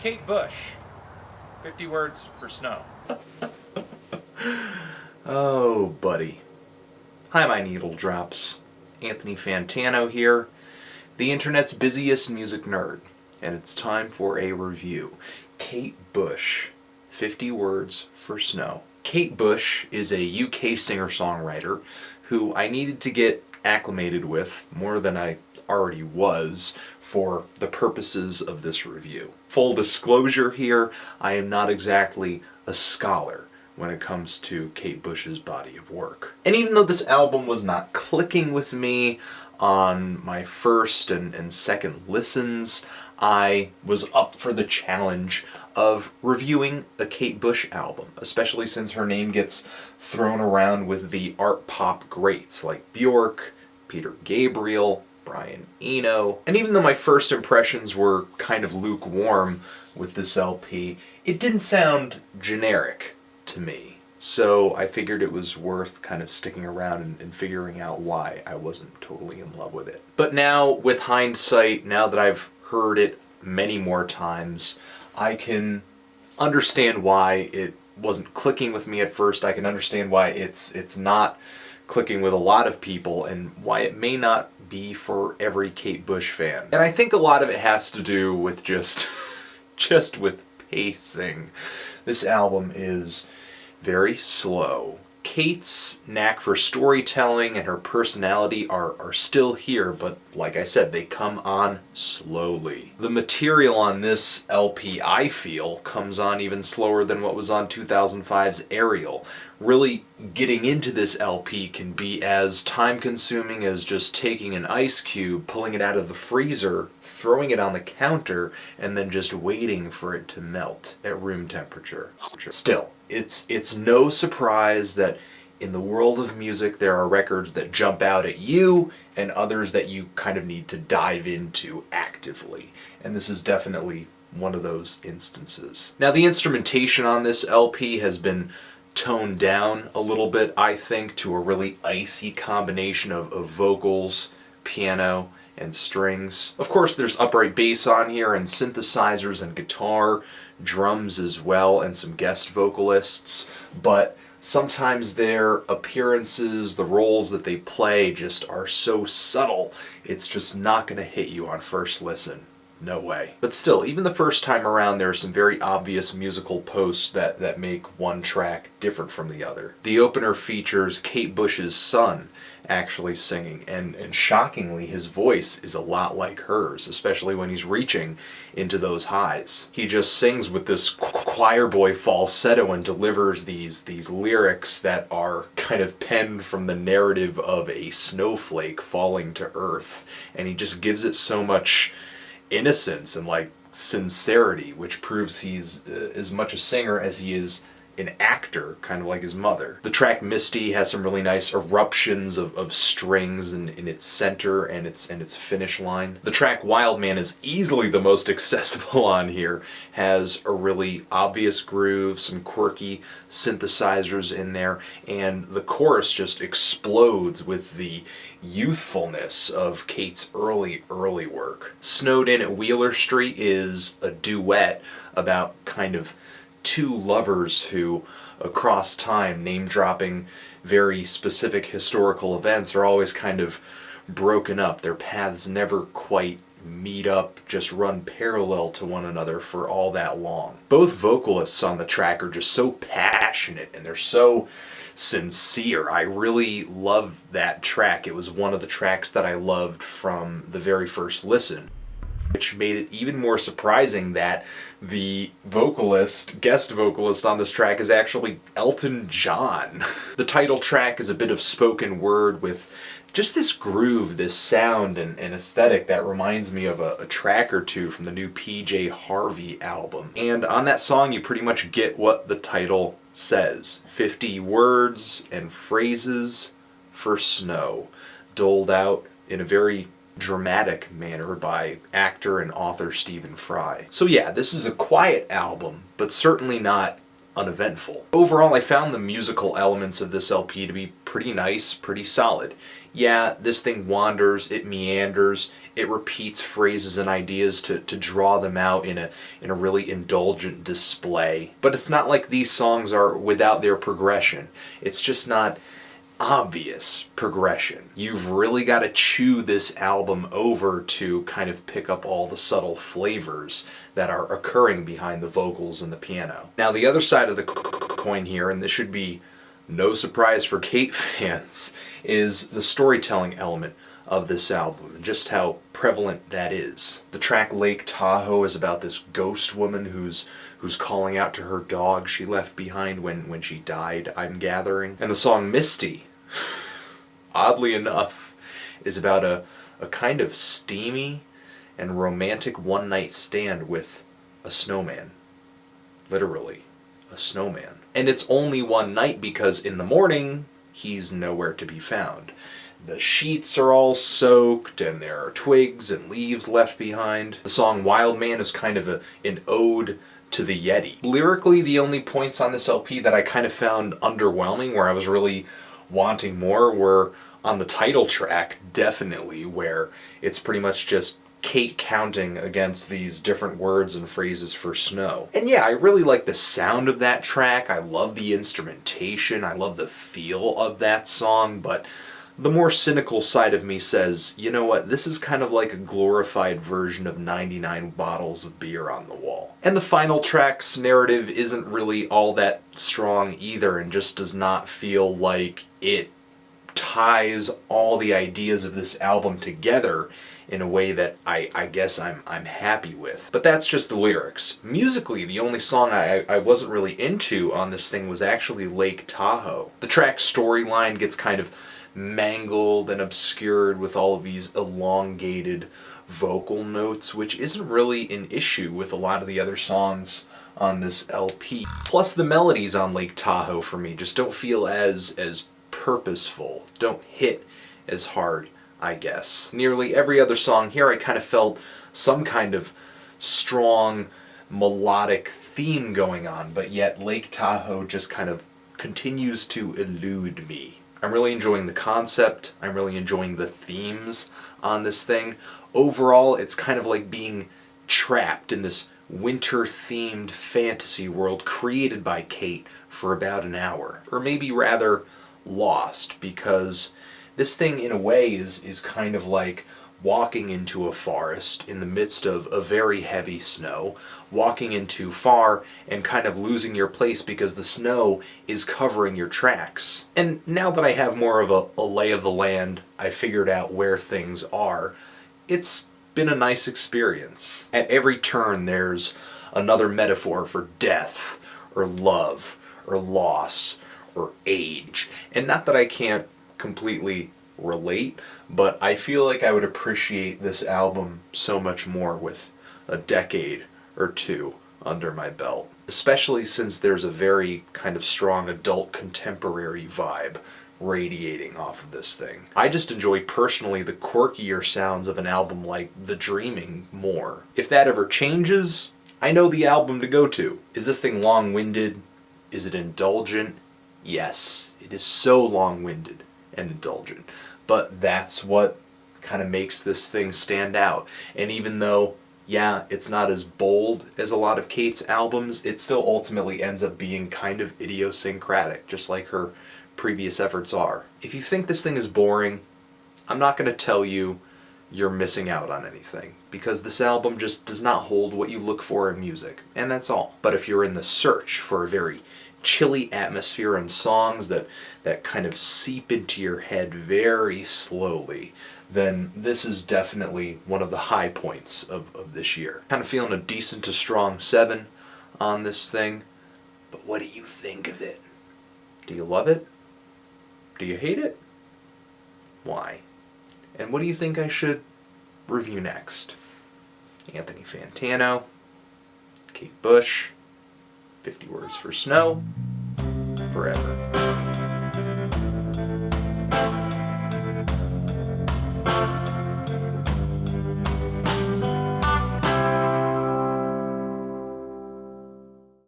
Kate Bush, 50 words for snow. Oh, buddy. Hi, my needle drops. Anthony Fantano here, the internet's busiest music nerd, and it's time for a review. Kate Bush, 50 words for snow. Kate Bush is a UK singer-songwriter who I needed to get acclimated with more than I already was for the purposes of this review. Full disclosure here, I am not exactly a scholar when it comes to Kate Bush's body of work. And even though this album was not clicking with me on my first and second listens, I was up for the challenge of reviewing a Kate Bush album, especially since her name gets thrown around with the art pop greats like Bjork, Peter Gabriel, Brian Eno. And even though my first impressions were kind of lukewarm with this LP, it didn't sound generic to me. So I figured it was worth kind of sticking around and figuring out why I wasn't totally in love with it. But now, with hindsight, now that I've heard it many more times, I can understand why it wasn't clicking with me at first. I can understand why it's not clicking with a lot of people, and why it may not be for every Kate Bush fan. And I think a lot of it has to do with just with pacing. This album is very slow. Kate's knack for storytelling and her personality are still here, but like I said, they come on slowly. The material on this LP, I feel, comes on even slower than what was on 2005's Ariel. Really getting into this LP can be as time-consuming as just taking an ice cube, pulling it out of the freezer, throwing it on the counter, and then just waiting for it to melt at room temperature. Still, it's no surprise that in the world of music there are records that jump out at you and others that you kind of need to dive into actively. And this is definitely one of those instances. Now, the instrumentation on this LP has been toned down a little bit, I think, to a really icy combination of vocals, piano, and strings. Of course, there's upright bass on here, and synthesizers and guitar, drums as well, and some guest vocalists, but sometimes their appearances, the roles that they play, just are so subtle, it's just not going to hit you on first listen. No way. But still, even the first time around, there are some very obvious musical posts that make one track different from the other. The opener features Kate Bush's son actually singing, and shockingly, his voice is a lot like hers, especially when he's reaching into those highs. He just sings with this choir boy falsetto and delivers these lyrics that are kind of penned from the narrative of a snowflake falling to earth, and he just gives it so much innocence and like sincerity, which proves he's as much a singer as he is an actor, kind of like his mother. The track Misty has some really nice eruptions of strings in its center and its finish line. The track Wild Man is easily the most accessible on here, has a really obvious groove, some quirky synthesizers in there, and the chorus just explodes with the youthfulness of Kate's early work. Snowed In at Wheeler Street is a duet about kind of two lovers who, across time, name-dropping very specific historical events, are always kind of broken up. Their paths never quite meet up, just run parallel to one another for all that long. Both vocalists on the track are just so passionate, and they're so sincere. I really love that track. It was one of the tracks that I loved from the very first listen, which made it even more surprising that the guest vocalist on this track is actually Elton John. The title track is a bit of spoken word with just this groove, this sound and aesthetic that reminds me of a track or two from the new PJ Harvey album. And on that song you pretty much get what the title says. 50 words and phrases for snow, doled out in a very dramatic manner by actor and author Stephen Fry. So yeah, this is a quiet album, but certainly not uneventful. Overall, I found the musical elements of this LP to be pretty nice, pretty solid. Yeah, this thing wanders, it meanders, it repeats phrases and ideas to draw them out in a really indulgent display. But it's not like these songs are without their progression. It's just not obvious progression. You've really got to chew this album over to kind of pick up all the subtle flavors that are occurring behind the vocals and the piano. Now the other side of the coin here, and this should be no surprise for Kate fans, is the storytelling element of this album, and just how prevalent that is. The track Lake Tahoe is about this ghost woman who's calling out to her dog she left behind when she died, I'm gathering. And the song Misty, oddly enough, is about a kind of steamy and romantic one-night stand with a snowman. Literally, a snowman. And it's only one night because in the morning, he's nowhere to be found. The sheets are all soaked, and there are twigs and leaves left behind. The song Wild Man is kind of an ode to the Yeti. Lyrically, the only points on this LP that I kind of found underwhelming, where I was really wanting more, were on the title track, definitely, where it's pretty much just Kate counting against these different words and phrases for snow. And yeah, I really like the sound of that track. I love the instrumentation. I love the feel of that song, but the more cynical side of me says, you know what, this is kind of like a glorified version of 99 bottles of beer on the wall. And the final track's narrative isn't really all that strong either, and just does not feel like it ties all the ideas of this album together in a way that I guess I'm happy with. But that's just the lyrics. Musically, the only song I wasn't really into on this thing was actually Lake Tahoe. The track's storyline gets kind of mangled and obscured with all of these elongated vocal notes, which isn't really an issue with a lot of the other songs on this LP. Plus the melodies on Lake Tahoe for me just don't feel as purposeful, don't hit as hard, I guess. Nearly every other song here I kind of felt some kind of strong melodic theme going on, but yet Lake Tahoe just kind of continues to elude me. I'm really enjoying the concept, I'm really enjoying the themes on this thing. Overall, it's kind of like being trapped in this winter-themed fantasy world created by Kate for about an hour. Or maybe rather, lost, because this thing in a way is kind of like walking into a forest in the midst of a very heavy snow, walking in too far and kind of losing your place because the snow is covering your tracks. And now that I have more of a lay of the land, I figured out where things are, it's been a nice experience. At every turn there's another metaphor for death, or love, or loss, or age. And not that I can't completely relate, but I feel like I would appreciate this album so much more with a decade or two under my belt. Especially since there's a very kind of strong adult contemporary vibe radiating off of this thing. I just enjoy personally the quirkier sounds of an album like The Dreaming more. If that ever changes, I know the album to go to. Is this thing long-winded? Is it indulgent? Yes, it is so long-winded and indulgent. But that's what kind of makes this thing stand out. And even though, yeah, it's not as bold as a lot of Kate's albums, it still ultimately ends up being kind of idiosyncratic, just like her previous efforts are. If you think this thing is boring, I'm not going to tell you you're missing out on anything, because this album just does not hold what you look for in music, and that's all. But if you're in the search for a very chilly atmosphere and songs that kind of seep into your head very slowly, then this is definitely one of the high points of this year. Kind of feeling a decent to strong 7 on this thing, but what do you think of it? Do you love it? Do you hate it? Why? And what do you think I should review next? Anthony Fantano, Kate Bush, 50 Words for Snow, forever.